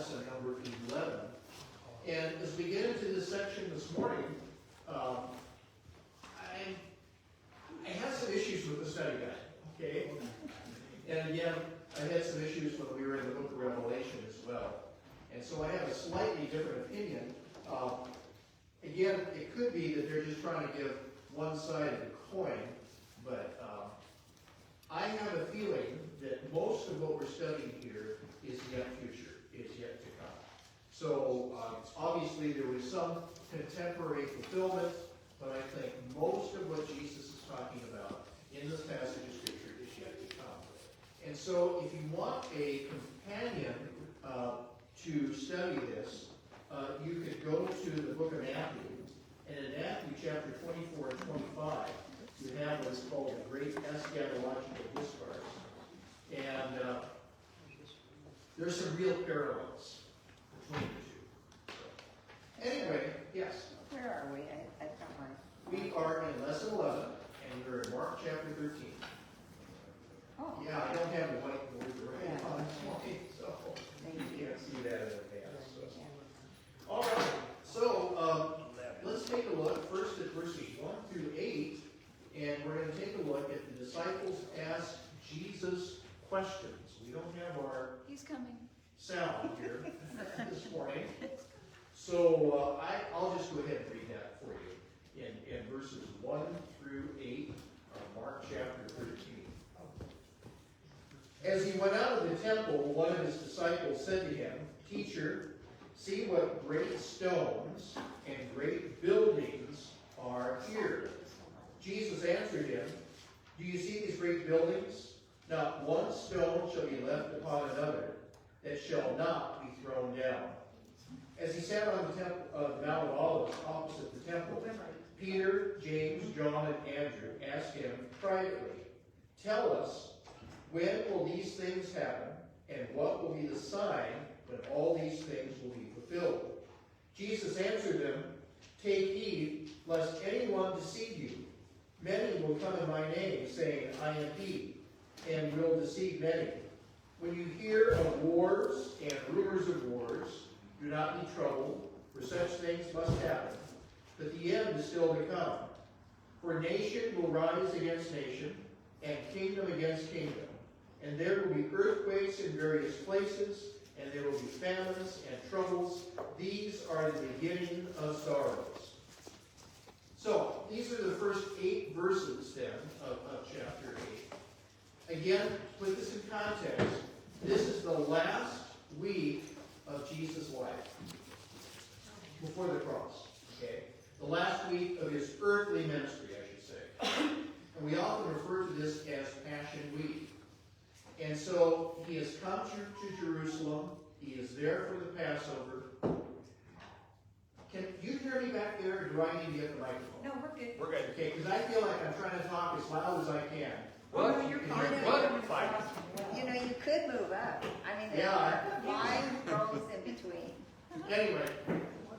lesson number 11. And as we get into this section this morning, I have some issues with the study guide, okay? And again, I had some issues when we were in the book of Revelation as well. And so I have a slightly different opinion. Again, it could be that they're just trying to give one side of the coin, but I have a feeling that most of what we're studying here is yet future, is yet to come. So obviously there was some contemporary fulfillment, but I think most of what Jesus is talking about in this passage of Scripture is yet to come. And so if you want a companion to study this, you could go to the book of Matthew, and in Matthew chapter 24 and 25, you have what is called the Great Eschatological Discourse. And there's some real parallels between the two. So, anyway, yes? Where are we? I don't mind. We are in lesson 11, and we're in Mark chapter 13. Oh. Yeah, I don't have the whiteboard right Yeah. on this morning, so you can't see that in advance. So. Yeah. All right, so let's take a look first at verses 1 through 8, and we're going to take a look at the disciples ask Jesus questions. We don't have our He's coming. sound here this morning, so I'll just go ahead and read that for you in verses 1 through 8 of Mark chapter 13. As he went out of the temple, one of his disciples said to him, "Teacher, see what great stones and great buildings are here." Jesus answered him, "Do you see these great buildings? Not one stone shall be left upon another that shall not be thrown down." As he sat on the Mount of Olives opposite the temple, Peter, James, John, and Andrew asked him privately, "Tell us, when will these things happen, and what will be the sign when all these things will be fulfilled?" Jesus answered them, "Take heed, lest anyone deceive you. Many will come in my name, saying, 'I am he,' and will deceive many. When you hear of wars and rumors of wars, do not be troubled, for such things must happen, but the end is still to come. For nation will rise against nation, and kingdom against kingdom. And there will be earthquakes in various places, and there will be famines and troubles. These are the beginning of sorrows." So, these are the first 8 verses then of chapter 8. Again, to put this in context, this is the last week of Jesus' life before the cross. Okay? The last week of his earthly ministry, I should say. And we often refer to this as Passion Week. And so he has come to Jerusalem. He is there for the Passover. Can you hear me back there, or do I need to get the microphone? No, we're good. We're good. Okay, because I feel like I'm trying to talk as loud as I can. What? You're Can fine. you- What? Fine. You know, you could move up. I mean, there Yeah. are 5 rows in between. Anyway,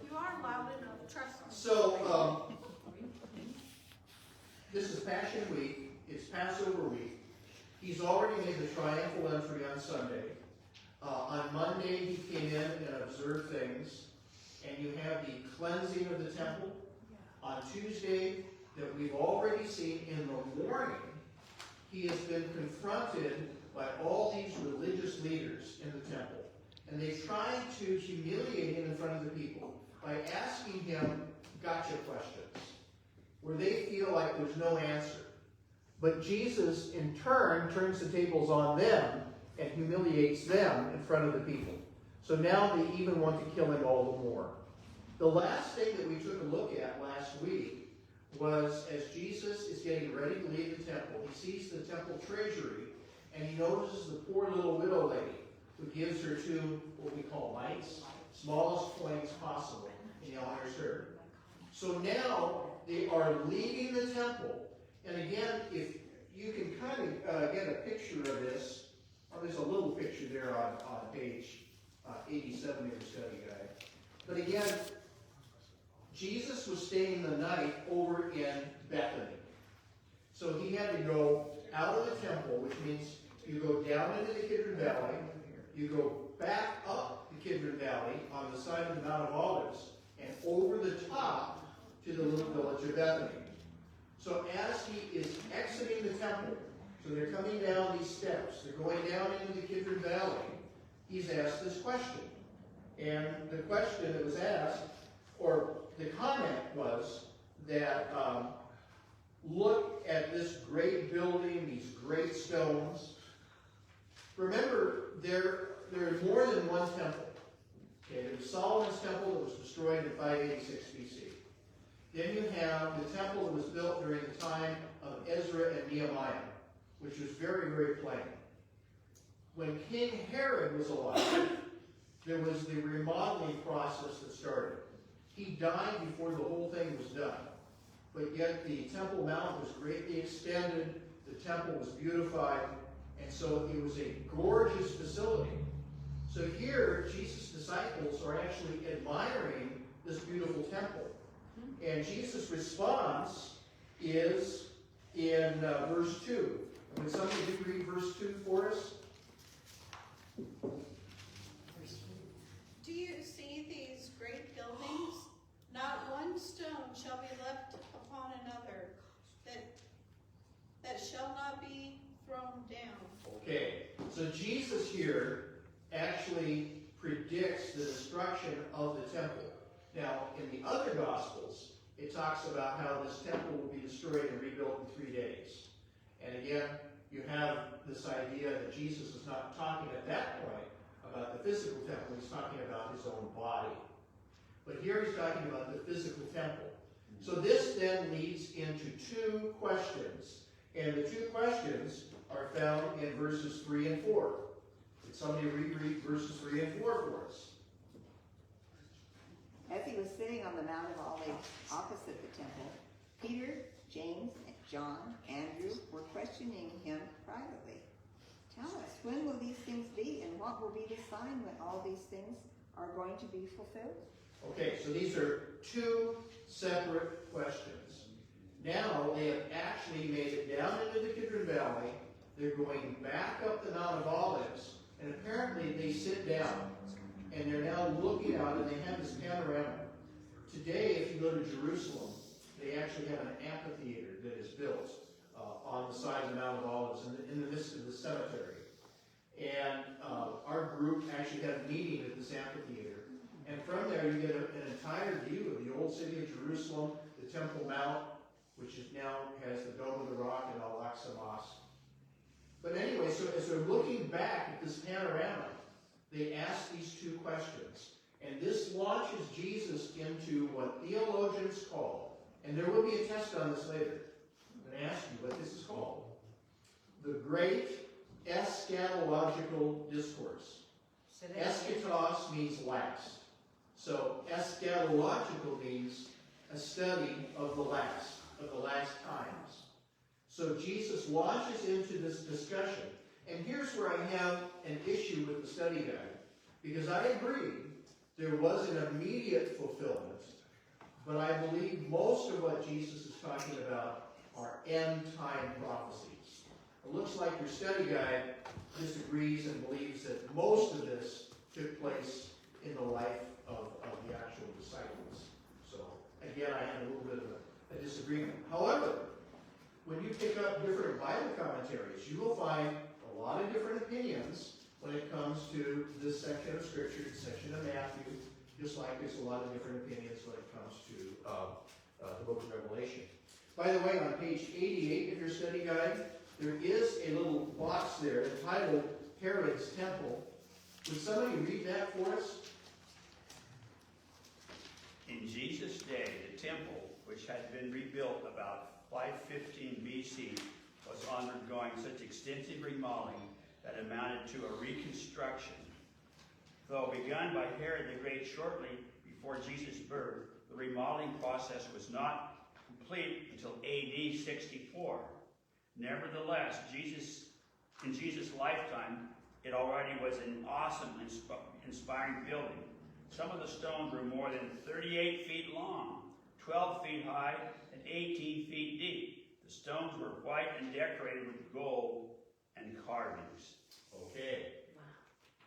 You are loud enough, trust me. so this is Passion Week. It's Passover week. He's already made the triumphal entry on Sunday. On Monday, he came in and observed things. And you have the cleansing of the temple. On Tuesday, that we've already seen in the morning, he has been confronted by all these religious leaders in the temple. And they tried to humiliate him in front of the people by asking him gotcha questions, where they feel like there's no answer. But Jesus, in turn, turns the tables on them and humiliates them in front of the people. So now they even want to kill him all the more. The last thing that we took a look at last week was as Jesus is getting ready to leave the temple, he sees the temple treasury, and he notices the poor little widow lady who gives her 2 what we call mites, smallest coins possible, and he honors her. So now they are leaving the temple, and again, if you can kind of get a picture of this, there's a little picture there on page 87 of the study guide. But again, Jesus was staying the night over in Bethany. So he had to go out of the temple, which means you go down into the Kidron Valley, you go back up the Kidron Valley on the side of the Mount of Olives and over the top to the little village of Bethany. So as he is exiting the temple, so they're coming down these steps, they're going down into the Kidron Valley, he's asked this question. And the question that was asked, or the comment was that, look at this great building, these great stones. Remember, there is more than one temple. Okay, there was Solomon's temple that was destroyed in 586 BC. Then you have the temple that was built during the time of Ezra and Nehemiah, which was very, very plain. When King Herod was alive, there was the remodeling process that started. He died before the whole thing was done. But yet the Temple Mount was greatly extended, the temple was beautified, and so it was a gorgeous facility. So here, Jesus' disciples are actually admiring this beautiful temple. And Jesus' response is in verse 2. Would somebody read verse 2 for us? Do you see these great buildings? Not one stone shall be left upon another that shall not be thrown down. Okay, so Jesus here actually predicts the destruction of the temple. Now, in the other Gospels, it talks about how this temple will be destroyed and rebuilt in 3 days. And again, you have this idea that Jesus is not talking at that point about the physical temple, he's talking about his own body. But here he's talking about the physical temple. So this then leads into 2 questions. And the 2 questions are found in verses 3 and 4. Could somebody reread verses 3 and 4 for us? As he was sitting on the Mount of Olives opposite the temple, Peter, James, John, Andrew were questioning him privately. Tell us, when will these things be, and what will be the sign when all these things are going to be fulfilled? Okay, so these are 2 separate questions. Now they have actually made it down into the Kidron Valley. They're going back up the Mount of Olives, and apparently they sit down, and they're now looking out, and they have this panorama. Today, if you go to Jerusalem, they actually have an amphitheater that is built on the side of the Mount of Olives in the midst of the cemetery. And our group actually had a meeting at this amphitheater. And from there, you get an entire view of the old city of Jerusalem, the Temple Mount, which now has the Dome of the Rock and Al-Aqsa Mosque. But anyway, so as they're looking back at this panorama, they ask these 2 questions. And this launches Jesus into what theologians call, and there will be a test on this later. I'm going to ask you what this is called. The Great Eschatological Discourse. Eschatos means last. So eschatological means a study of the last times. So Jesus launches into this discussion. And here's where I have an issue with the study guide. Because I agree, there was an immediate fulfillment. But I believe most of what Jesus is talking about are end-time prophecies. It looks like your study guide disagrees and believes that most of this took place in the life of the actual disciples. So, again, I have a little bit of a disagreement. However, when you pick up different Bible commentaries, you will find a lot of different opinions when it comes to this section of Scripture, this section of Matthew, just like there's a lot of different opinions when it comes to the book of Revelation. By the way, on page 88 of your study guide, there is a little box there entitled Herod's Temple. Would somebody read that for us? In Jesus' day, the temple, which had been rebuilt about 515 BC, was undergoing such extensive remodeling that amounted to a reconstruction. Though begun by Herod the Great shortly before Jesus' birth, the remodeling process was not complete until AD 64. Nevertheless, in Jesus' lifetime, it already was an awesome, inspiring building. Some of the stones were more than 38 feet long, 12 feet high, and 18 feet deep. The stones were white and decorated with gold and carvings. Okay.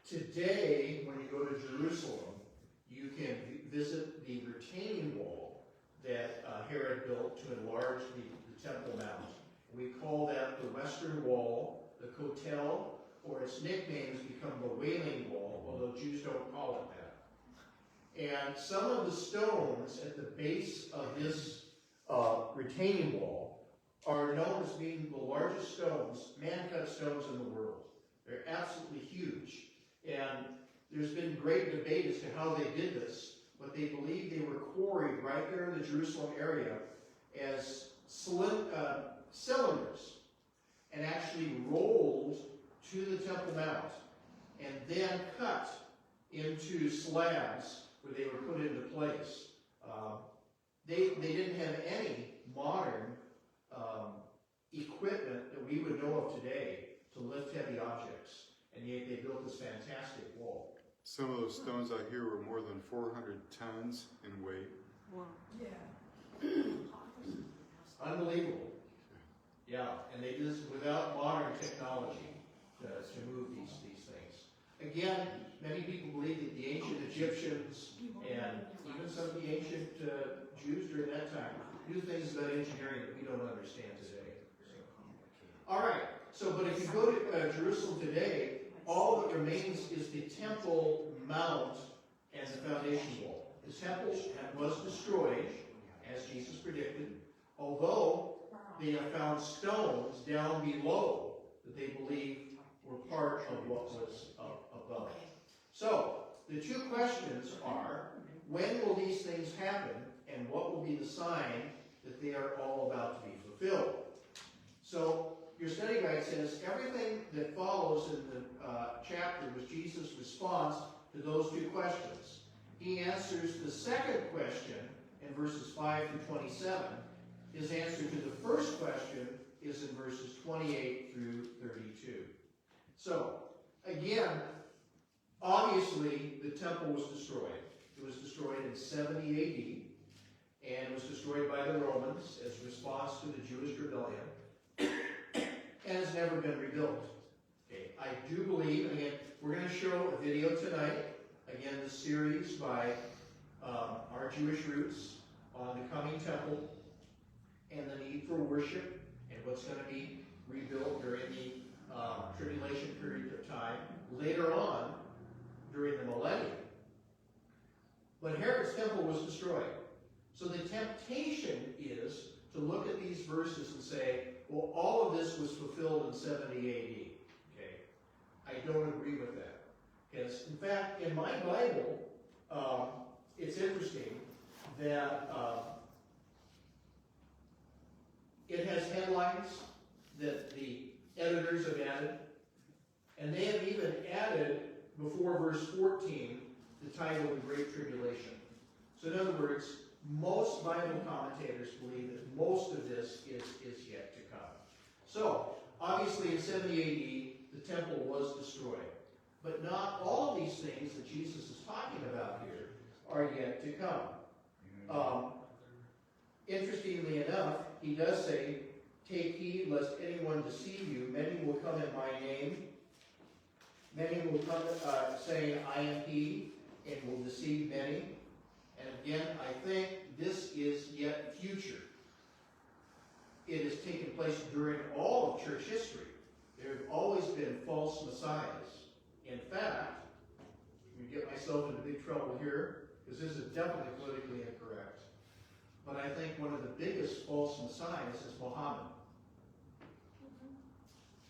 Today, when you go to Jerusalem, you can visit the retaining wall that Herod built to enlarge the Temple Mount. We call that the Western Wall, the Kotel, or its nickname has become the Wailing Wall, although Jews don't call it that. And some of the stones at the base of this retaining wall are known as being the largest stones, man-cut stones in the world. They're absolutely huge. And there's been great debate as to how they did this, but they believe they were quarried right there in the Jerusalem area as cylinders and actually rolled to the Temple Mount and then cut into slabs where they were put into place. They didn't have any modern equipment that we would know of today to lift heavy objects, and yet they built this fantastic wall. Some of those stones out here were more than 400 tons in weight. Wow. Yeah. Unbelievable. Yeah, and they did this without modern technology to move these things. Again, many people believe that the ancient Egyptians and even some of the ancient Jews during that time knew things about engineering that we don't understand today. All right, so but if you go to Jerusalem today, all that remains is the Temple Mount and the foundation wall. The temple was destroyed, as Jesus predicted, although they have found stones down below that they believe were part of what was above. So, the two questions are, when will these things happen, and what will be the sign that they are all about to be fulfilled? So, your study guide says everything that follows in the chapter was Jesus' response to those two questions. He answers the second question in verses 5 through 27. His answer to the first question is in verses 28 through 32. So, again, obviously the temple was destroyed. It was destroyed in 70 AD, and it was destroyed by the Romans as a response to the Jewish rebellion, and has never been rebuilt. Okay, I do believe, and again, we're going to show a video tonight, again, the series by our Jewish roots on the coming temple and the need for worship and what's going to be rebuilt during the tribulation period of time, later on during the millennium. But Herod's temple was destroyed. So the temptation is to look at these verses and say, well, all of this was fulfilled in 70 AD. Okay, I don't agree with that. Because, in fact, in my Bible, it's interesting that it has headlines that the editors have added, and they have even added, before verse 14, the title of the Great Tribulation. So in other words, most Bible commentators believe that most of this is yet to come. So, obviously in 70 AD, the temple was destroyed. But not all of these things that Jesus is talking about here are yet to come. Interestingly enough, he does say, "Take heed lest anyone deceive you. Many will come in my name. Many will come saying, I am he, and will deceive many." And again, I think this is yet future. It has taken place during all of church history. There have always been false messiahs. In fact, I'm going to get myself into big trouble here, because this is definitely politically incorrect. But I think one of the biggest false messiahs is Muhammad.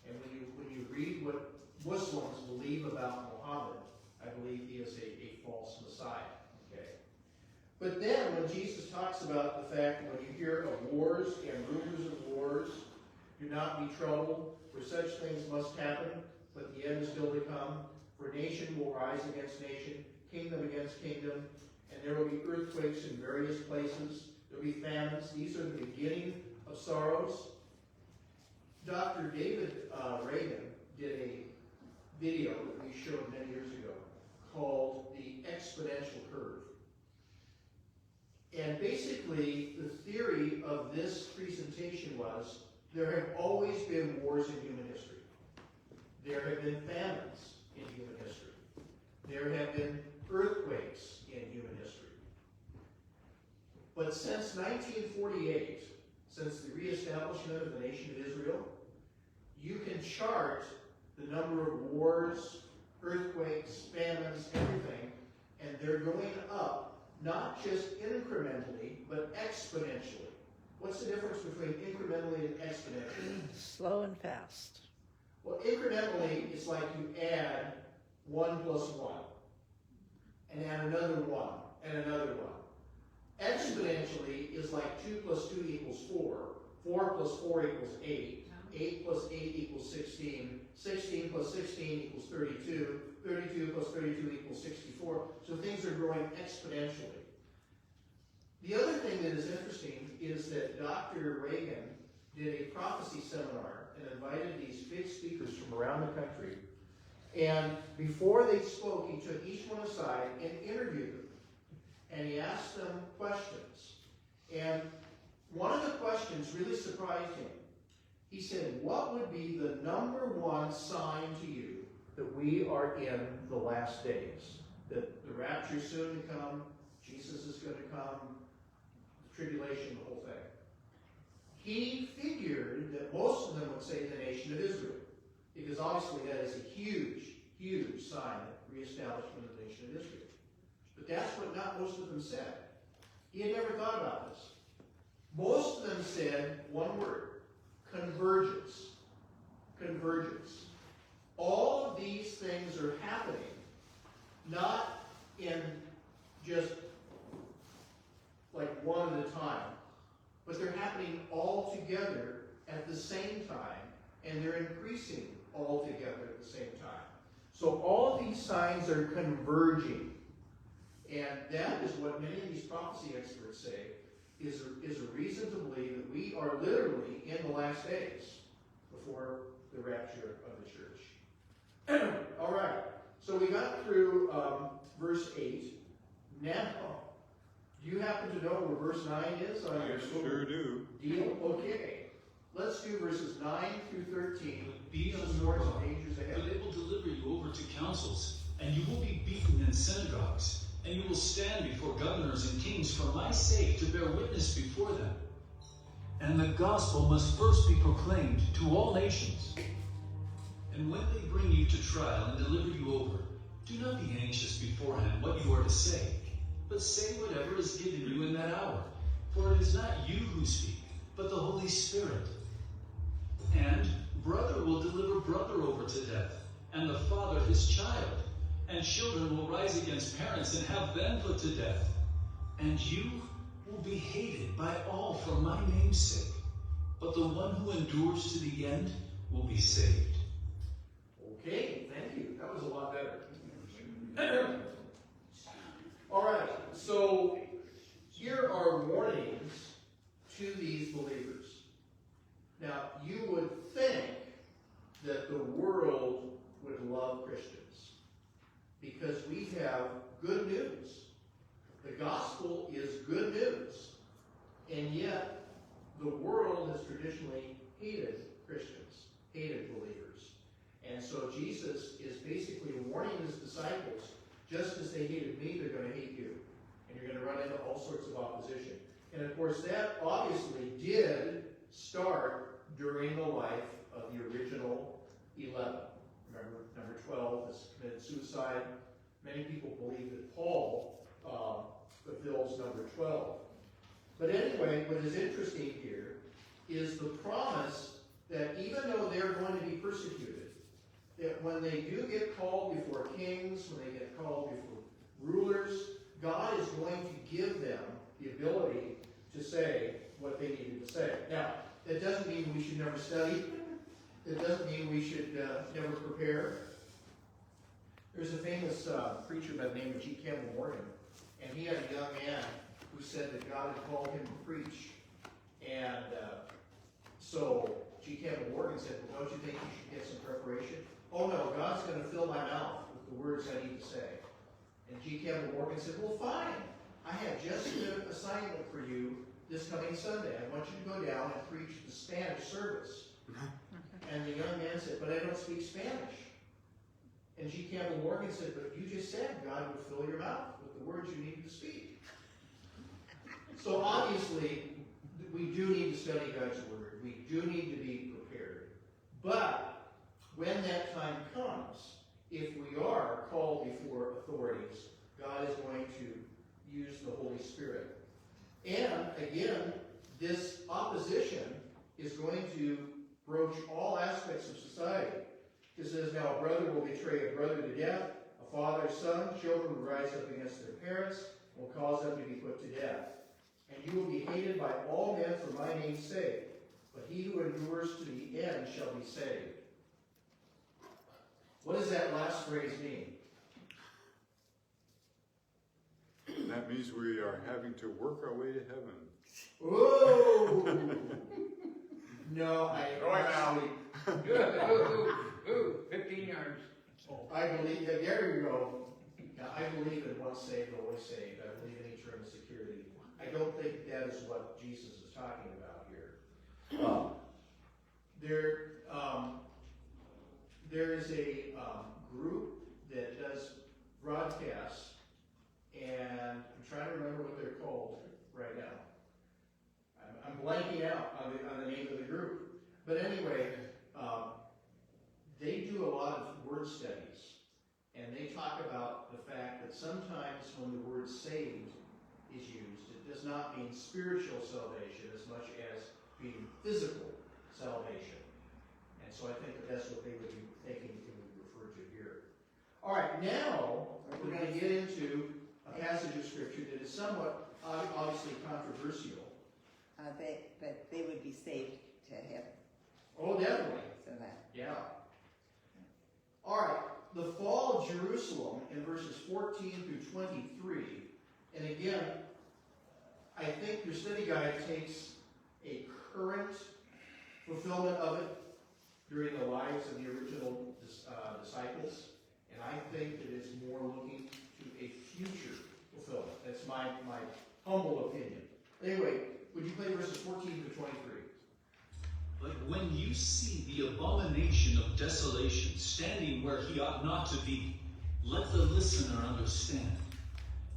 And when you read what Muslims believe about Muhammad, I believe he is a false messiah. Okay. But then when Jesus talks about the fact that when you hear of wars and rumors of wars, do not be troubled, for such things must happen, but the end is still to come. For nation will rise against nation, kingdom against kingdom, and there will be earthquakes in various places. There will be famines. These are the beginning of sorrows. Dr. David Reagan did a video that we showed many years ago called The Exponential Curve. And basically, the theory of this presentation was there have always been wars in human history. There have been famines in human history. There have been earthquakes in human history. But since 1948, since the reestablishment of the nation of Israel, you can chart the number of wars, earthquakes, famines, everything, and they're going up, not just incrementally, but exponentially. What's the difference between incrementally and exponentially? Slow and fast. Well, incrementally, it's like you add 1 plus 1, and add another 1, and another 1. Exponentially is like 2 plus 2 equals 4, 4 plus 4 equals 8, 8 plus 8 equals 16, 16 plus 16 equals 32, 32 plus 32 equals 64. So things are growing exponentially. The other thing that is interesting is that Dr. Reagan did a prophecy seminar and invited these big speakers from around the country. And before they spoke, he took each one aside and interviewed them. And he asked them questions. And one of the questions really surprised him. He said, what would be the number one sign to you that we are in the last days? That the rapture is soon to come, Jesus is going to come, the tribulation, the whole thing. He figured that most of them would say the nation of Israel, because obviously that is a huge, huge sign of reestablishment of the nation of Israel. But that's what not most of them said. He had never thought about this. Most of them said one word: convergence. Convergence. All of these things are happening, not in just like one at a time, but they're happening all together at the same time, and they're increasing all together at the same time. So all of these signs are converging. And that is what many of these prophecy experts say is a reason to believe that we are literally in the last days before the rapture of the church. All right, so we got through verse 8. Now, do you happen to know where verse 9 is on your Sure do. deal? Okay. Let's do verses 9 through 13. Be on Some your more guard, pages ahead. for they will deliver you over to councils, and you will be beaten in synagogues, and you will stand before governors and kings for my sake to bear witness before them. And the gospel must first be proclaimed to all nations. And when they bring you to trial and deliver you over, do not be anxious beforehand what you are to say, but say whatever is given you in that hour. For it is not you who speak, but the Holy Spirit. And brother will deliver brother over to death, and the father his child. And children will rise against parents and have them put to death. And you will be hated by all for my name's sake. But the one who endures to the end will be saved. Okay, thank you. That was a lot better. All right, so here are warnings to these believers. Now, you would think that the world would love Christians because we have good news. The gospel is good news, and yet the world has traditionally hated Christians, hated believers. And so Jesus is basically warning his disciples, just as they hated me, they're going to hate you. And you're going to run into all sorts of opposition. And of course, that obviously did start during the life of the original 11. Remember, number 12 has committed suicide. Many people believe that Paul fulfills number 12. But anyway, what is interesting here is the promise that even though they're going to be persecuted, that when they do get called before kings, when they get called before rulers, God is going to give them the ability to say what they needed to say. Now, that doesn't mean we should never study. It doesn't mean we should never prepare. There's a famous preacher by the name of G. Campbell Morgan, and he had a young man who said that God had called him to preach. And so G. Campbell Morgan said, well, don't you think you should get some preparation? Oh no, God's going to fill my mouth with the words I need to say. And G. Campbell Morgan said, well, fine. I have just an assignment for you this coming Sunday. I want you to go down and preach the Spanish service. And the young man said, but I don't speak Spanish. And G. Campbell Morgan said, but you just said God would fill your mouth with the words you needed to speak. So obviously, we do need to study God's Word. We do need to be prepared. But when that time comes, if we are called before authorities, God is going to use the Holy Spirit. And again, this opposition is going to broach all aspects of society. It says, now a brother will betray a brother to death, a father, son, children will rise up against their parents, and will cause them to be put to death. And you will be hated by all men for my name's sake, but he who endures to the end shall be saved. What does that last phrase mean? That means we are having to work our way to heaven. Oh! No, I Going out. actually, 15 yards. I believe that, there you go. Now, I believe in once saved, always saved. I believe in eternal security. I don't think that is what Jesus is talking about here. There is a group that does broadcasts, and I'm trying to remember what they're called right now. I'm blanking out on the name of the group. But anyway, they do a lot of word studies, and they talk about the fact that sometimes when the word saved is used, it does not mean spiritual salvation as much as being physical salvation. And so I think that that's what they would be thinking it would refer to here. All right, now we're going to get into a passage of Scripture that is somewhat obviously controversial. But they would be saved to heaven. Oh, definitely. So that. Yeah. All right, the fall of Jerusalem in verses 14 through 23. And again, I think your study guide takes a current fulfillment of it during the lives of the original disciples. And I think that it's more looking to a future fulfillment. That's my humble opinion. Anyway, would you play verses 14 to 23? But when you see the abomination of desolation standing where he ought not to be, let the listener understand.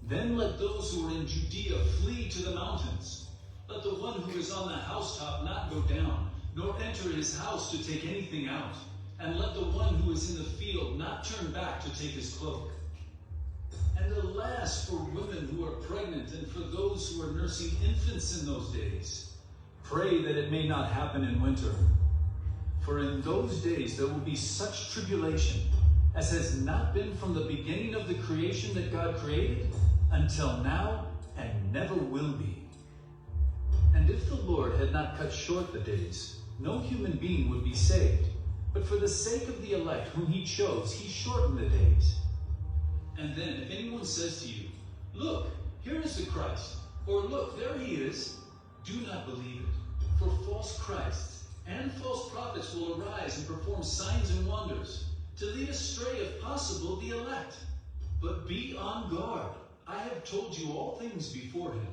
Then let those who are in Judea flee to the mountains. Let the one who is on the housetop not go down, nor enter his house to take anything out. And let the one who is in the field not turn back to take his cloak. And alas for women who are pregnant and for those who are nursing infants in those days. Pray that it may not happen in winter. For in those days there will be such tribulation as has not been from the beginning of the creation that God created until now and never will be. And if the Lord had not cut short the days, no human being would be saved. But for the sake of the elect whom he chose, he shortened the days. And then if anyone says to you, look, here is the Christ, or look, there he is, do not believe it. For false Christs and false prophets will arise and perform signs and wonders, to lead astray, if possible, the elect. But be on guard. I have told you all things beforehand.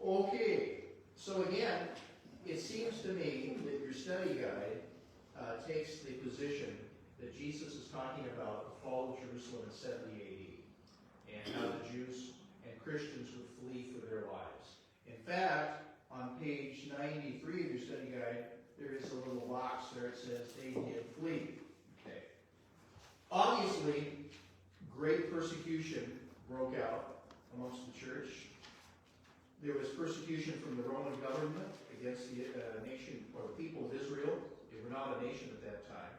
Okay, so again, it seems to me that your study guide takes the position that Jesus is talking about the fall of Jerusalem in 70 AD, and how the Jews and Christians would flee for their lives. In fact, on page 93 of your study guide, there is a little box there that says they did flee. Okay. Obviously, great persecution broke out amongst the church. There was persecution from the Roman government against the nation or the people of Israel. They were not a nation at that time.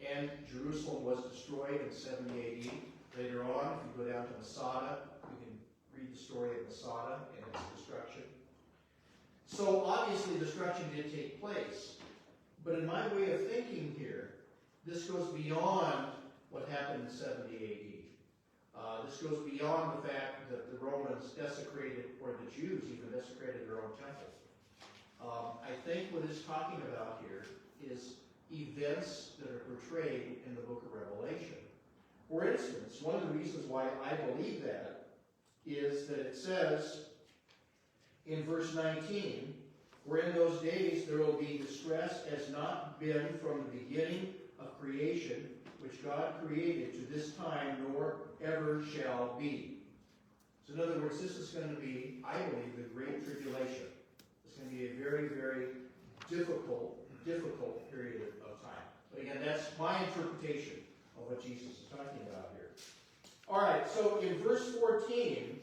And Jerusalem was destroyed in 70 AD. Later on, if you go down to Masada, you can read the story of Masada and its destruction. So obviously destruction did take place. But in my way of thinking here, this goes beyond what happened in 70 AD. This goes beyond the fact that the Romans desecrated, or the Jews even desecrated their own temple. I think what it's talking about here is events that are portrayed in the book of Revelation. For instance, one of the reasons why I believe that is that it says in verse 19, for in those days there will be distress as not been from the beginning of creation, which God created to this time, nor ever shall be. So in other words, this is going to be, I believe, the Great Tribulation. It's going to be a very, very difficult period of time. But again, that's my interpretation of what Jesus is talking about here. All right, so in verse 14,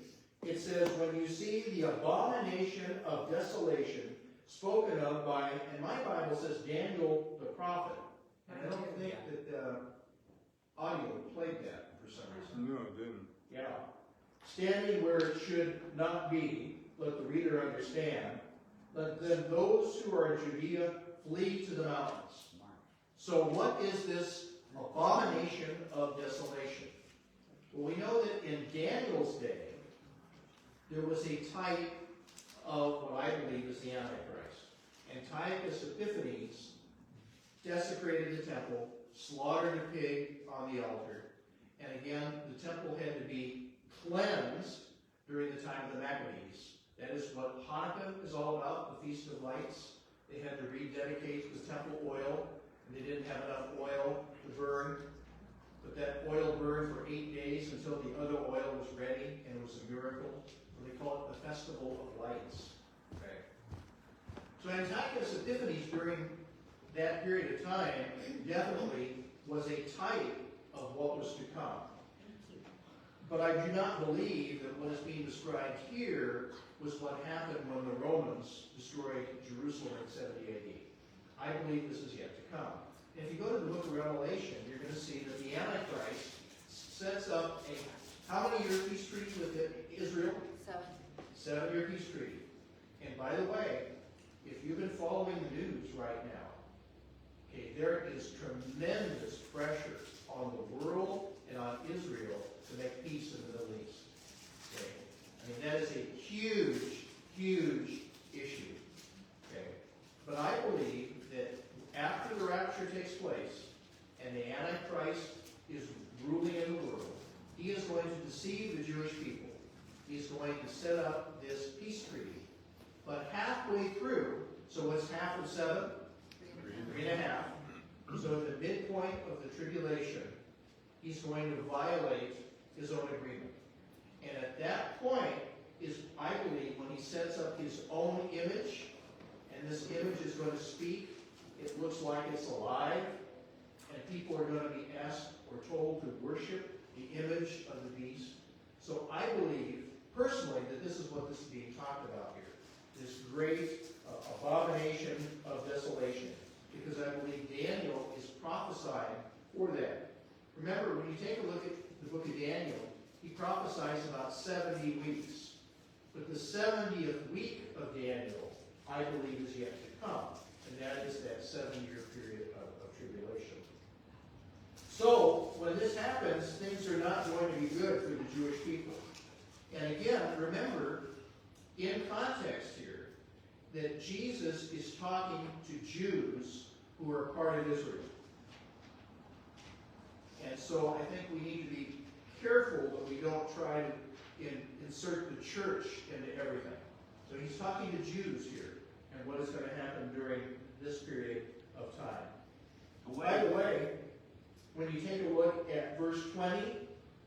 it says, when you see the abomination of desolation spoken of by, and my Bible says Daniel the prophet. And I don't think that audio played that for some reason. No, it didn't. Yeah. Standing where it should not be, let the reader understand. Let then those who are in Judea flee to the mountains. So what is this abomination of desolation? Well, we know that in Daniel's day, there was a type of what I believe is the Antichrist. Antiochus Epiphanes desecrated the temple, slaughtered a pig on the altar, and again, the temple had to be cleansed during the time of the Maccabees. That is what Hanukkah is all about, the Feast of Lights. They had to rededicate the temple oil, and they didn't have enough oil to burn. But that oil burned for 8 days until the other oil was ready, and it was a miracle. So they call it the Festival of Lights. Okay. So Antiochus Epiphanes during that period of time definitely was a type of what was to come. But I do not believe that what is being described here was what happened when the Romans destroyed Jerusalem in 70 AD. I believe this is yet to come. And if you go to the book of Revelation, you're going to see that the Antichrist sets up a, how many year peace treaty with Israel? 7-year peace treaty. And by the way, if you've been following the news right now, okay, there is tremendous pressure on the world and on Israel to make peace in the Middle East. Okay? I mean, that is a huge, huge issue. Okay? But I believe that after the rapture takes place and the Antichrist is ruling in the world, he is going to deceive the Jewish people. He is going to set up this peace treaty. But halfway through, so what's half of 7? 3.5. So at the midpoint of the tribulation, he's going to violate his own agreement. And at that point is, I believe, when he sets up his own image, and this image is going to speak, it looks like it's alive, and people are going to be asked or told to worship the image of the beast. So I believe, personally, that this is what this is being talked about here. This great abomination of desolation. Because I believe Daniel is prophesying for that. Remember, when you take a look at the book of Daniel, he prophesies about 70 weeks. But the 70th week of Daniel, I believe, is yet to come. And that is that 7-year period of tribulation. So, when this happens, things are not going to be good for the Jewish people. And again, remember, in context here, that Jesus is talking to Jews who are part of Israel. And so I think we need to be careful that we don't try to insert the church into everything. So he's talking to Jews here, and what is going to happen during this period of time. By the way, when you take a look at verse 20,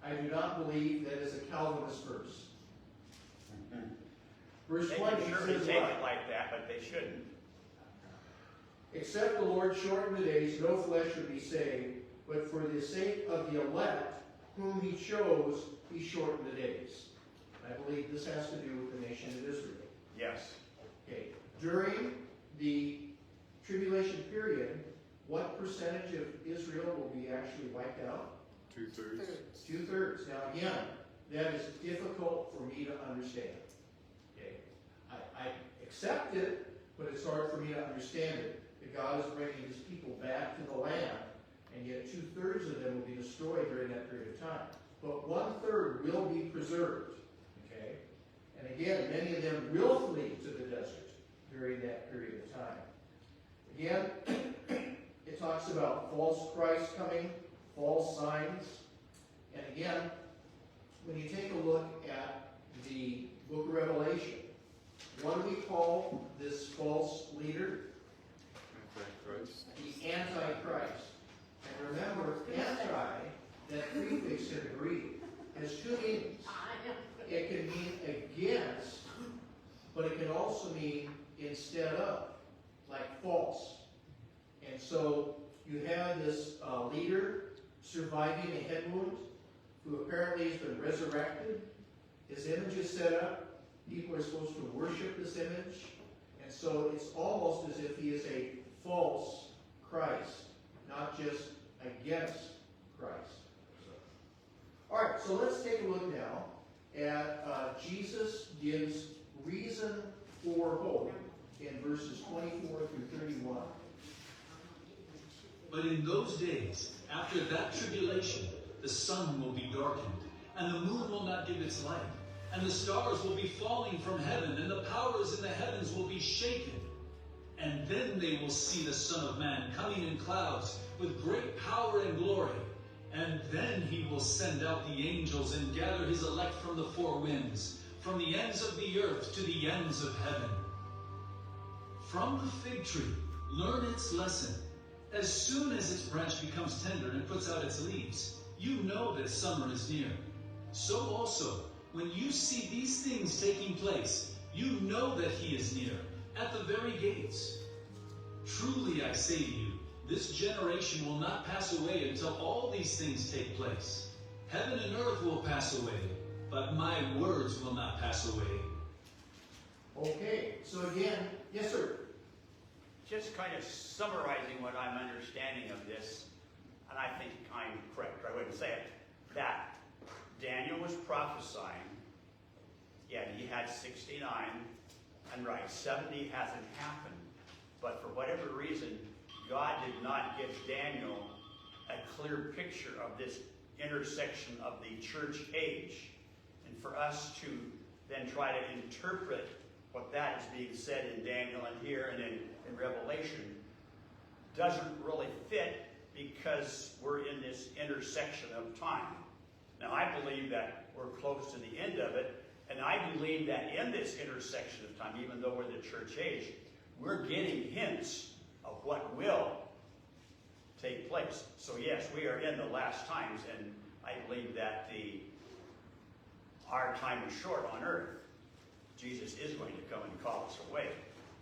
I do not believe that is a Calvinist verse. Verse They 20 can surely says take what? it like that, but they shouldn't. Except the Lord shorten the days, no flesh should be saved, but for the sake of the elect, whom he chose, he shortened the days. I believe this has to do with the nation of Israel. Yes. Okay. During the tribulation period, what percentage of Israel will be actually wiped out? 2/3. 2/3. Now again, that is difficult for me to understand. Okay. I accept it, but it's hard for me to understand it. That God is bringing his people back to the land, and yet 2/3 of them will be destroyed during that period of time. But 1/3 will be preserved. Okay? And again, many of them will flee to the desert during that period of time. Again, it talks about false Christ coming, false signs. And again, when you take a look at the book of Revelation, what do we call this false leader? Antichrist. The Antichrist. And remember, Antichrist but it can also mean instead of, like false. And so you have this leader surviving a head wound who apparently has been resurrected. His image is set up. People are supposed to worship this image. And so it's almost as if he is a false Christ, not just against Christ. All right, so let's take a look now at Jesus gives reason for hope in verses 24 through 31. But in those days, after that tribulation, the sun will be darkened, and the moon will not give its light, and the stars will be falling from heaven, and the powers in the heavens will be shaken. And then they will see the Son of Man coming in clouds with great power and glory. And then he will send out the angels and gather his elect from the four winds, from the ends of the earth to the ends of heaven. From the fig tree, learn its lesson. As soon as its branch becomes tender and puts out its leaves, you know that summer is near. So also, when you see these things taking place, you know that he is near, at the very gates. Truly I say to you, this generation will not pass away until all these things take place. Heaven and earth will pass away, but my words will not pass away. Okay, so again, yes, sir. Just kind of summarizing what I'm understanding of this, and I think I'm correct, I wouldn't say it, that Daniel was prophesying, yeah, he had 69, and right, 70 hasn't happened, but for whatever reason, God did not give Daniel a clear picture of this intersection of the church age. And for us to then try to interpret what that is being said in Daniel and here and in Revelation doesn't really fit, because we're in this intersection of time. Now, I believe that we're close to the end of it, and I believe that in this intersection of time, even though we're the church age, we're getting hints of what will take place. So yes, we are in the last times, and I believe that our time is short on earth. Jesus is going to come and call us away.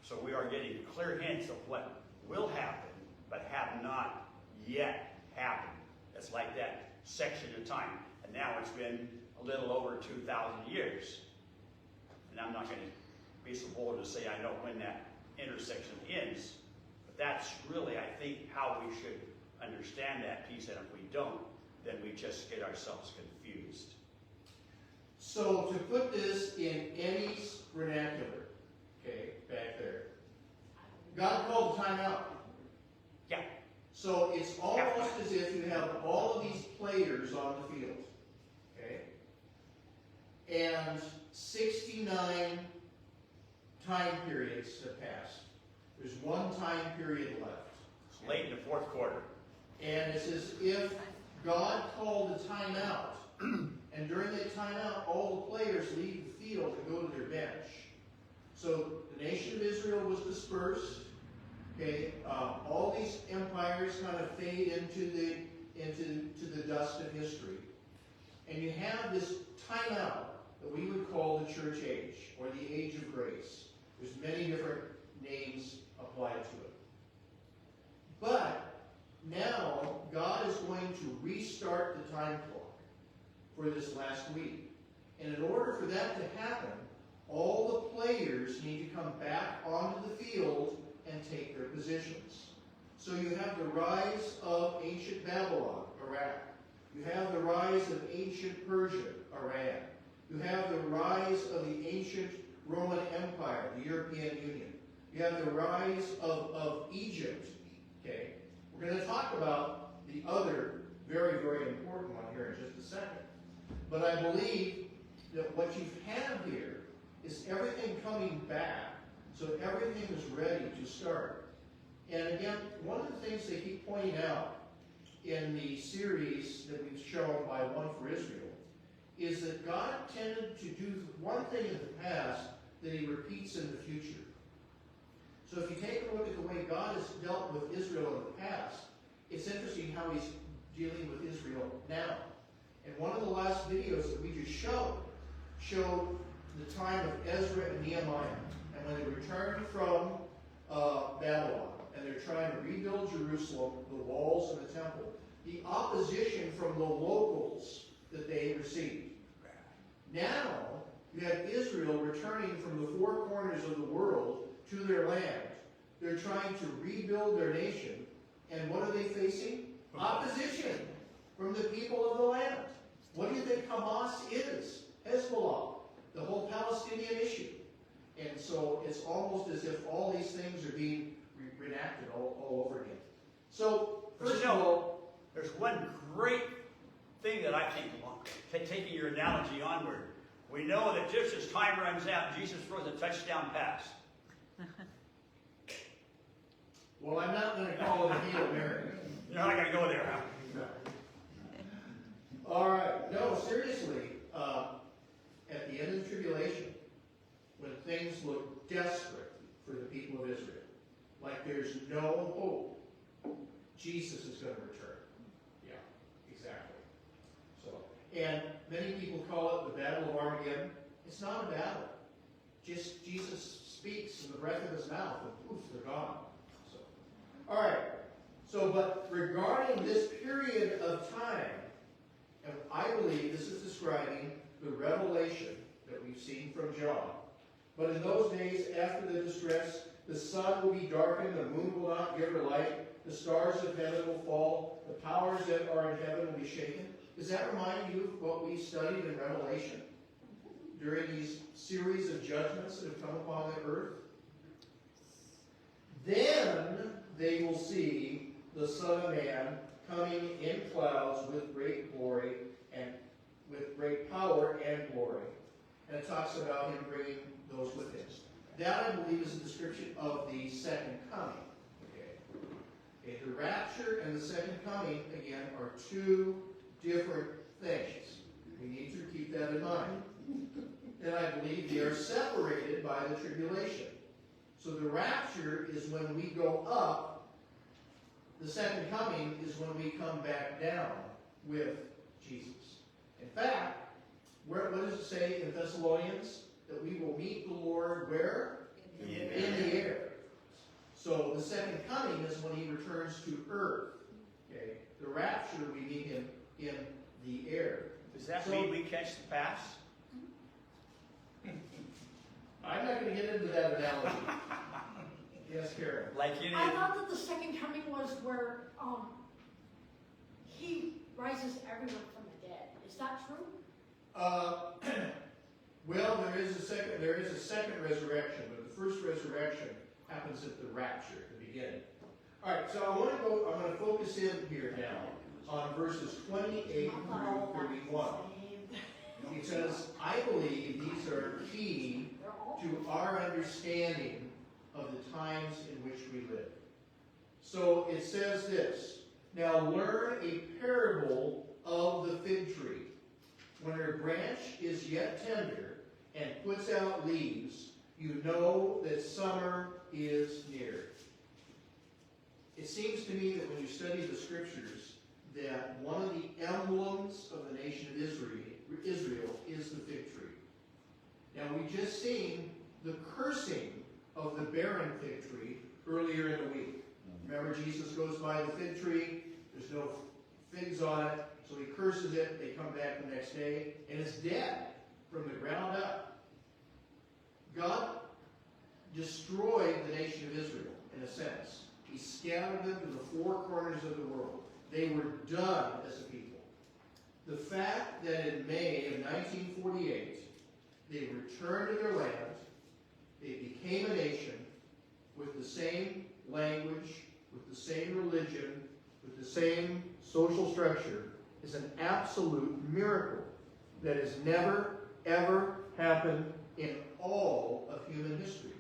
So we are getting clear hints of what will happen, but have not yet happened. It's like that section of time. And now it's been a little over 2,000 years. And I'm not going to be so bold to say I know when that intersection ends. But that's really, I think, how we should understand that piece. And if we don't, then we just get ourselves confused. So to put this in Eddie's vernacular, okay, back there, God called the time out. Yeah. So it's almost as if you have all of these players on the field, okay, and 69 time periods have passed. There's one time period left. It's late in the fourth quarter. And it's as if God called the timeout, and during that timeout, all the players leave the field and go to their bench. So the nation of Israel was dispersed. Okay, all these empires kind of fade into the dust of history, and you have this timeout that we would call the church age or the age of grace. There's many different names applied to it, but now God is going to restart the time clock for this last week. And in order for that to happen, all the players need to come back onto the field and take their positions. So you have the rise of ancient Babylon, Iraq. You have the rise of ancient Persia, Iran. You have the rise of the ancient Roman Empire, the European Union. You have the rise of Egypt. Okay, we're going to talk about the other very, very important one here in just a second. But I believe that what you have here is everything coming back, so everything is ready to start. And again, one of the things they keep pointing out in the series that we've shown by One for Israel is that God tended to do one thing in the past that he repeats in the future. So if you take a look at the way God has dealt with Israel in the past, it's interesting how he's dealing with Israel now. And one of the last videos that we just showed the time of Ezra and Nehemiah, and when they returned from Babylon, and they're trying to rebuild Jerusalem, the walls and the temple, the opposition from the locals that they received. Now, you have Israel returning from the four corners of the world to their land. They're trying to rebuild their nation, and what are they facing? Opposition from the people of the land. What do you think Hamas is? Hezbollah, the whole Palestinian issue. And so it's almost as if all these things are being reenacted all over again. So, first of all, there's one great thing that I think, taking your analogy onward, we know that just as time runs out, Jesus throws a touchdown pass. Well, I'm not going to call it a Hail Mary. You're not going to go there, huh? No. All right. No, seriously. At the end of the tribulation, when things look desperate for the people of Israel, like there's no hope, Jesus is going to return. Yeah, exactly. So, and many people call it the Battle of Armageddon. It's not a battle. Just Jesus speaks in the breath of his mouth, and poof, they're gone. So, all right. So, but regarding this period of time, and I believe this is describing the revelation that we've seen from John. But in those days, after the distress, the sun will be darkened, the moon will not give her light, the stars of heaven will fall, the powers that are in heaven will be shaken. Does that remind you of what we studied in Revelation during these series of judgments that have come upon the earth? Then they will see the Son of Man coming in clouds with great glory and with great power and glory. And it talks about him bringing those with him. That, I believe, is a description of the second coming. Okay, the rapture and the second coming, again, are two different things. We need to keep that in mind. And I believe they are separated by the tribulation. So the rapture is when we go up. The second coming is when we come back down with Jesus. In fact, what does it say in Thessalonians? That we will meet the Lord where? In the air. So the second coming is when he returns to earth. Okay? The rapture, we meet him in the air. Does that mean we catch the pass? I'm not going to get into that analogy. Yes, Karen. Like I thought that the second coming was where he rises everyone from the dead. Is that true? Well, there is a second resurrection, but the first resurrection happens at the rapture, at the beginning. All right, so I'm going to focus in here now on verses 28 through 31. Because I believe these are key to our understanding of the times in which we live. So it says this, now learn a parable of the fig tree. When her branch is yet tender and puts out leaves, you know that summer is near. It seems to me that when you study the scriptures, that one of the emblems of the nation of Israel is the fig tree. Now, we just seen the cursing of the barren fig tree earlier in the week. Remember, Jesus goes by the fig tree, there's no figs on it, so he curses it, they come back the next day, and it's dead from the ground up. God destroyed the nation of Israel, in a sense. He scattered them to the four corners of the world. They were done as a people. The fact that in May of 1948, they returned to their land, they became a nation with the same language, with the same religion, with the same social structure, is an absolute miracle that has never, ever happened in all of human history.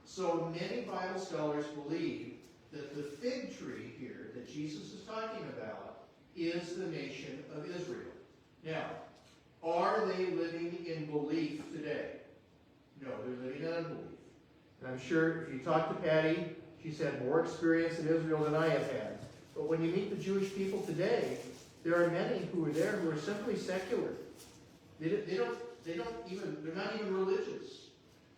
So many Bible scholars believe that the fig tree here that Jesus is talking about is the nation of Israel. Now, are they living in belief today? No, they're living in unbelief. And I'm sure if you talk to Patty, she's had more experience in Israel than I have had. But when you meet the Jewish people today, there are many who are there who are simply secular. They don't even, they're not even religious.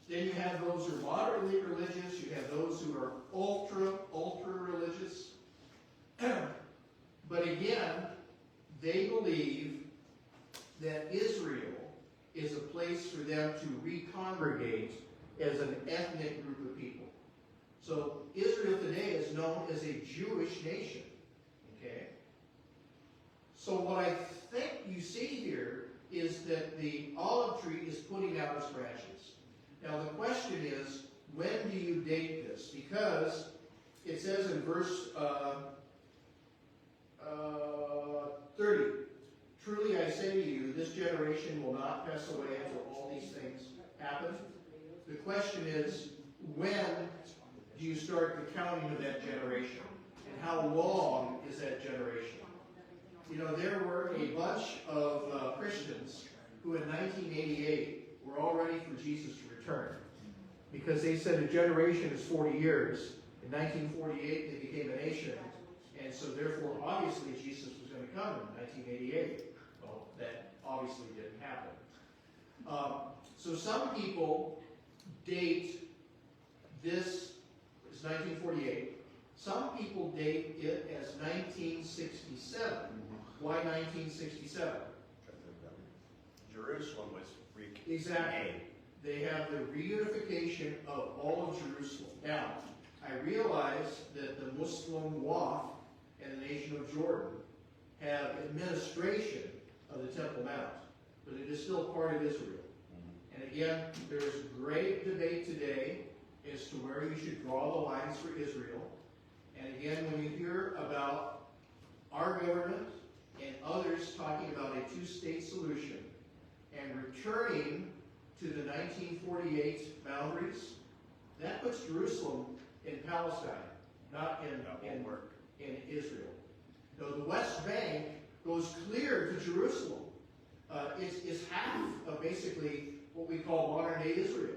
Then you have those who are moderately religious, you have those who are ultra religious. But again, they believe that Israel is a place for them to recongregate as an ethnic group of people. So Israel today is known as a Jewish nation. Okay? So what I think you see here is that the olive tree is putting out its branches. Now the question is, when do you date this? Because it says in verse 30, truly I say to you, this generation will not pass away until all these things happen. The question is, when do you start the counting of that generation? And how long is that generation? You know, there were a bunch of Christians who in 1988 were all ready for Jesus to return. Because they said a generation is 40 years. In 1948 they became a nation. And so therefore, obviously, Jesus was going to come in 1988. Well, that obviously didn't happen. So some people date this as 1948. Some people date it as 1967. Why 1967? Jerusalem was Exactly. They have the reunification of all of Jerusalem. Now, I realize that the Muslim WWAC and the nation of Jordan have administration of the Temple Mount, but it is still part of Israel. And again, there is great debate today as to where you should draw the lines for Israel. And again, when you hear about our government and others talking about a two-state solution and returning to the 1948 boundaries, that puts Jerusalem in Palestine, not in Israel. Now, the West Bank goes clear to Jerusalem. It's half of basically what we call modern-day Israel.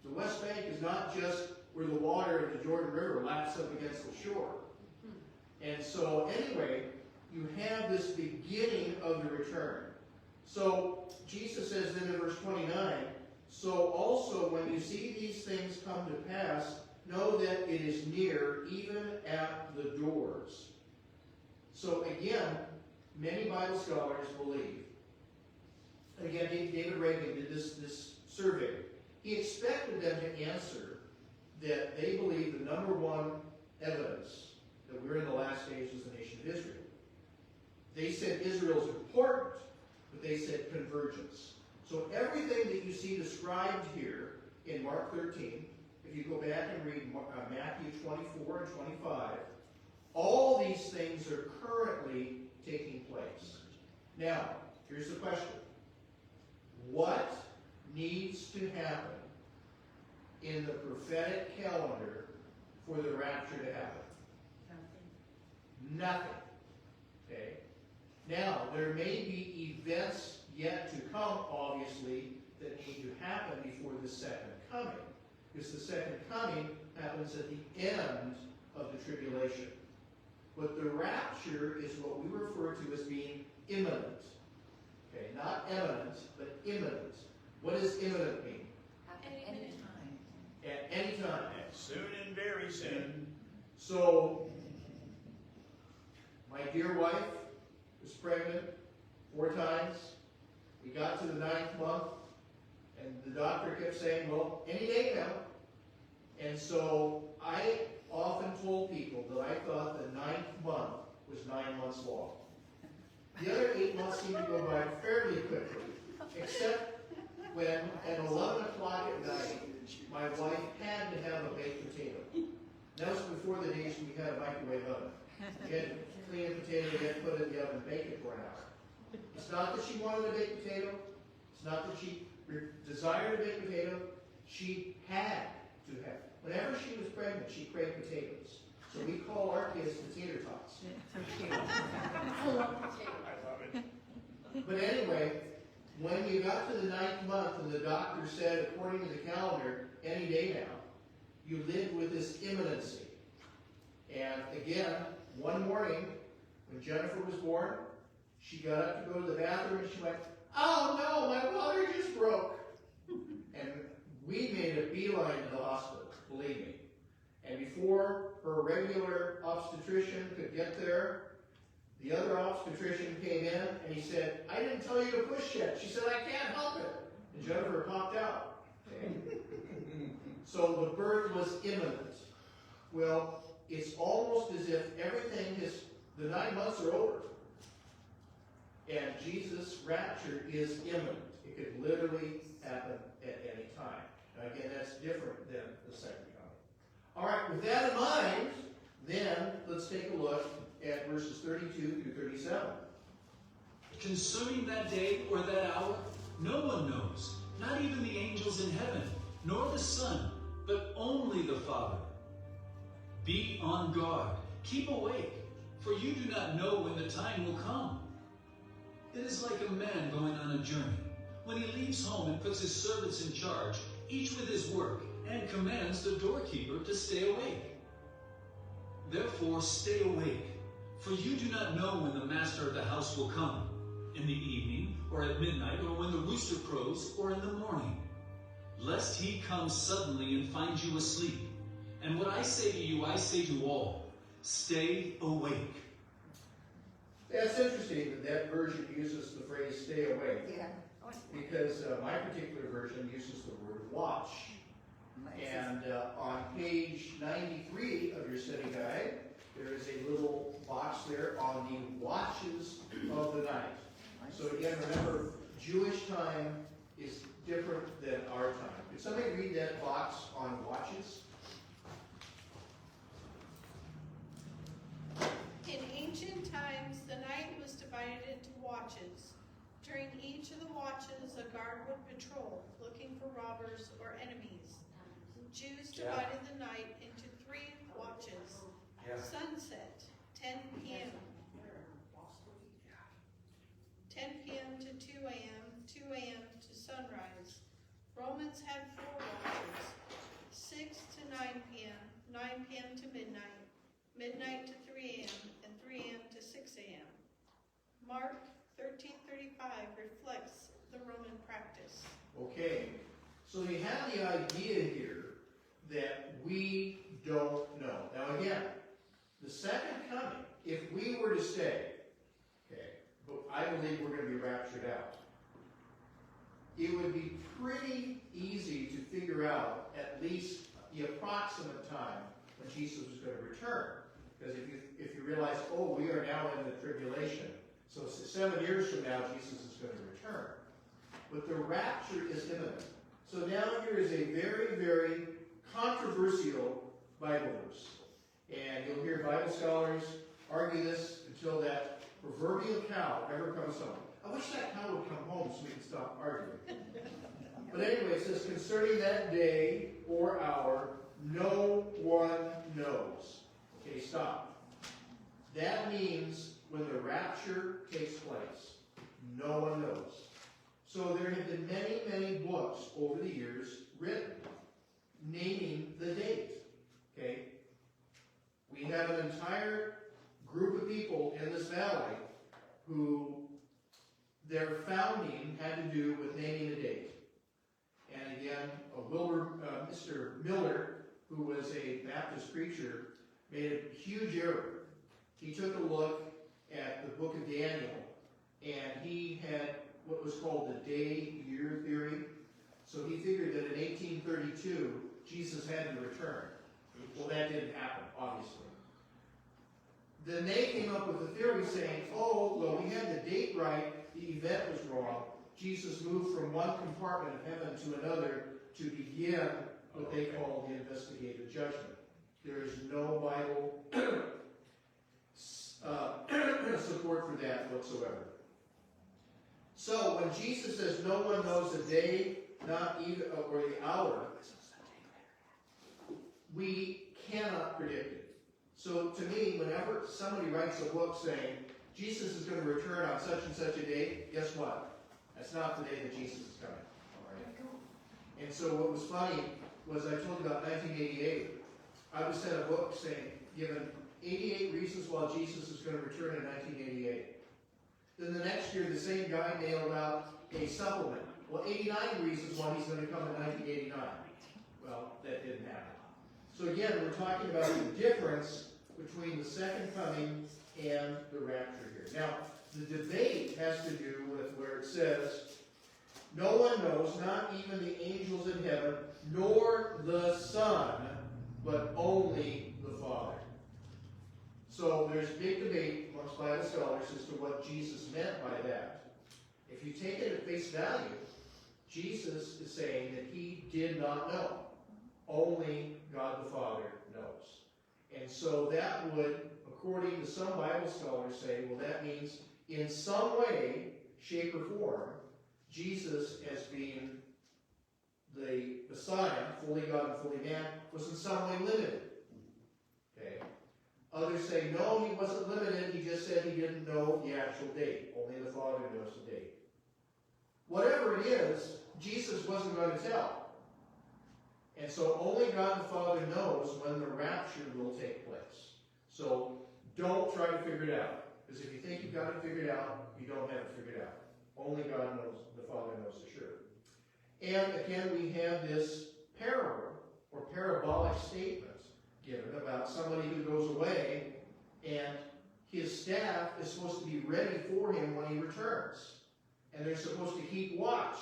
The West Bank is not just where the water of the Jordan River laps up against the shore. And so, anyway, you have this beginning of the return. So, Jesus says then in verse 29, so also when you see these things come to pass, know that it is near, even at the doors. So again, many Bible scholars believe, and again, David Reagan did this survey. He expected them to answer that they believe the number one evidence that we're in the last days was the nation of Israel. They said Israel's important, but they said convergence. So everything that you see described here in Mark 13, if you go back and read Matthew 24 and 25, all these things are currently taking place. Now, here's the question. What needs to happen in the prophetic calendar for the rapture to happen? Nothing. Okay? Now, there may be events yet to come, obviously, that need to happen before the second coming. Because the second coming happens at the end of the tribulation. But the rapture is what we refer to as being imminent. Okay, not eminent, but imminent. What does imminent mean? At any minute. At any time. soon and very soon. So, my dear wife was pregnant 4 times. We got to the 9th month, and the doctor kept saying, well, any day now. And so I often told people that I thought the 9th month was 9 months long. The other 8 months seemed to go by fairly quickly, except when at 11 o'clock at night, my wife had to have a baked potato. That was before the days we had a microwave oven. You had to clean a potato, you had to put it in the oven and bake it for an hour. It's not that she wanted a baked potato. It's not that she desired a baked potato. She had to have. Whenever she was pregnant, she craved potatoes. So we call our kids potato tots. I love potatoes. I love it. But anyway, when you got to the 9th month and the doctor said, according to the calendar, any day now, you lived with this imminency. And again, one morning, when Jennifer was born, she got up to go to the bathroom and she went, Oh no, my water just broke. And we made a beeline to the hospital, believe me. And before her regular obstetrician could get there, the other obstetrician came in and he said, I didn't tell you to push yet. She said, I can't help it. And Jennifer popped out. Okay. So the birth was imminent. Well, it's almost as if everything is, the 9 months are over. And Jesus' rapture is imminent. It could literally happen at any time. Now again, that's different than the second coming. All right, with that in mind, then let's take a look at verses 32 through 37. Concerning that day or that hour, no one knows, not even the angels in heaven, nor the Son, but only the Father. Be on guard, keep awake, for you do not know when the time will come. It is like a man going on a journey, when he leaves home and puts his servants in charge, each with his work, and commands the doorkeeper to stay awake. Therefore stay awake, for you do not know when the master of the house will come, in the evening, or at midnight, or when the rooster crows, or in the morning, lest he come suddenly and find you asleep. And what I say to you, I say to all, stay awake. That's interesting that that version uses the phrase stay awake. Yeah. Because my particular version uses the word watch. And on page 93 of your study guide, there is a little box there on the watches of the night. So again, remember, Jewish time is different than our time. Could somebody read that box on watches? In ancient times, the night was divided into watches. During each of the watches, a guard would patrol, looking for robbers or enemies. Jews divided the night into 3 watches. Sunset, 10 p.m. 10 p.m. to 2 a.m., 2 a.m. to sunrise. Romans had 4 watches. 6 to 9 p.m., 9 p.m. to midnight, midnight to 3 a.m., and 3 a.m. to 6 a.m. Mark 13:35 reflects the Roman practice. Okay, so you have the idea here that we don't know. Now again, the second coming, if we were to stay, okay, but I believe we're going to be raptured out, it would be pretty easy to figure out at least the approximate time when Jesus was going to return. Because if you realize, oh, we are now in the tribulation, so 7 years from now, Jesus is going to return. But the rapture is imminent. So now here is a very, very controversial Bible verse. And you'll hear Bible scholars argue this until that proverbial cow ever comes home. I wish that cow would come home so we can stop arguing. But anyway, it says, concerning that day or hour, no one knows. Okay, stop. That means when the rapture takes place, no one knows. So there have been many, many books over the years written naming the date. Okay? We have an entire group of people in this valley who their founding had to do with naming a date. And again, Mr. Miller, who was a Baptist preacher, made a huge error. He took a look at the book of Daniel, and he had what was called the day-year theory. So he figured that in 1832, Jesus had to return. Well, that didn't happen, obviously. Then they came up with a theory saying, oh, well, we had the date right, the event was wrong. Jesus moved from one compartment of heaven to another to begin what they call the investigative judgment. There is no Bible support for that whatsoever. So when Jesus says no one knows the day, not even or the hour, we cannot predict it. So to me, whenever somebody writes a book saying Jesus is going to return on such and such a date, guess what? That's not the day that Jesus is coming. All right? And so what was funny was I told you about 1988. I was sent a book saying, given 88 reasons why Jesus is going to return in 1988. Then the next year, the same guy mailed out a supplement. Well, 89 reasons why he's going to come in 1989. Well, that didn't happen. So again, we're talking about the difference between the second coming and the rapture here. Now, the debate has to do with where it says, no one knows, not even the angels in heaven, nor the Son, but only the Father. So there's big debate amongst Bible scholars as to what Jesus meant by that. If you take it at face value, Jesus is saying that he did not know. Only God the Father knows. And so that would, according to some Bible scholars, say, well, that means in some way, shape, or form, Jesus, as being the Messiah, fully God and fully man, was in some way limited. Okay? Others say, no, he wasn't limited. He just said he didn't know the actual date. Only the Father knows the date. Whatever it is, Jesus wasn't going to tell. And so only God the Father knows when the rapture will take place. So don't try to figure it out. Because if you think you've got it figured out, you don't have it figured out. Only God knows, the Father knows for sure. And again, we have this parable or parabolic statement given about somebody who goes away and his staff is supposed to be ready for him when he returns. And they're supposed to keep watch.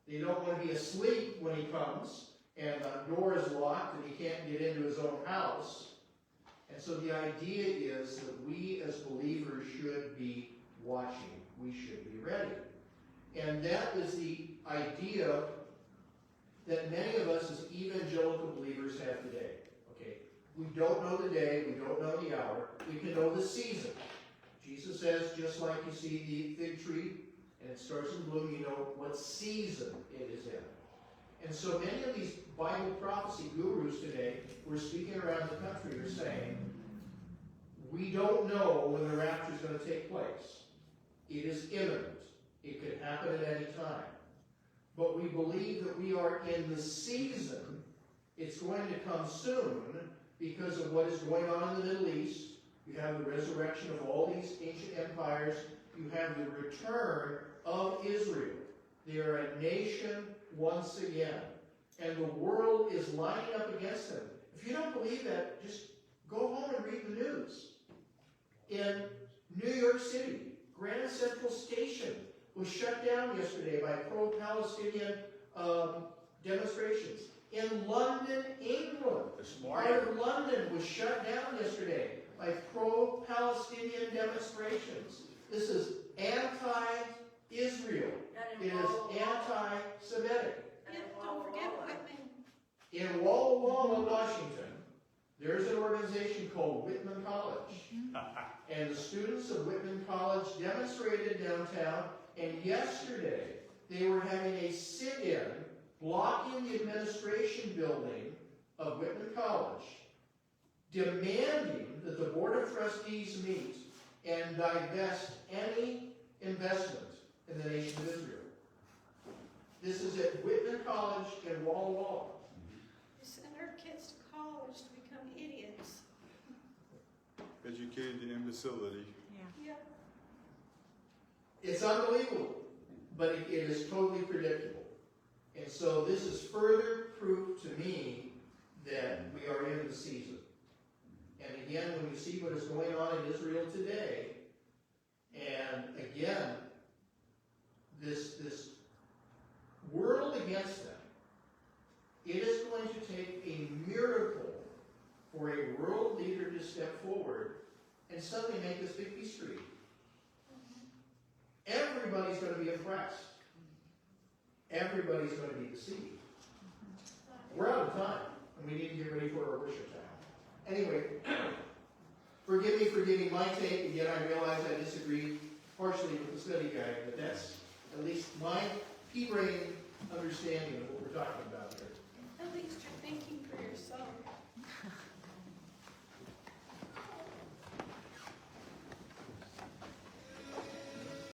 They don't want to be asleep when he comes and the door is locked and he can't get into his own house. And so the idea is that we as believers should be watching. We should be ready. And that is the idea that many of us as evangelical believers have today. Okay, we don't know the day, we don't know the hour, we can know the season. Jesus says, just like you see the fig tree and it starts to bloom, you know what season it is in. And so many of these Bible prophecy gurus today who are speaking around the country are saying, we don't know when the rapture is going to take place. It is imminent. It could happen at any time. But we believe that we are in the season. It's going to come soon because of what is going on in the Middle East. You have the resurrection of all these ancient empires. You have the return of Israel. They are a nation once again. And the world is lining up against them. If you don't believe that, just go home and read the news. In New York City, Grand Central Station was shut down yesterday by pro-Palestinian demonstrations. In London, England, part of London was shut down yesterday by pro-Palestinian demonstrations. This is anti-Israel. It is anti-Semitic. Don't forget Whitman. In Walla Walla, Washington, there's an organization called Whitman College. And the students of Whitman College demonstrated downtown, and yesterday they were having a sit-in blocking the administration building of Whitman College, demanding that the Board of Trustees meet and divest any investment in the nation of Israel. This is at Whitman College in Walla Walla. We send our kids to college to become idiots. Educated to imbecility. Yeah. It's unbelievable, but it is totally predictable. And so this is further proof to me that we are in the season. And again, when you see what is going on in Israel today, and again, this world against them, it is going to take a miracle for a world leader to step forward and suddenly make this big peace treaty. Everybody's going to be oppressed. Everybody's going to be deceived. We're out of time, and we need to get ready for our worship time. Anyway, forgive me for giving my take. Again, I realize I disagree partially with the study guide, but that's at least my pea-brain understanding of what we're talking about here. At least you're thinking for yourself.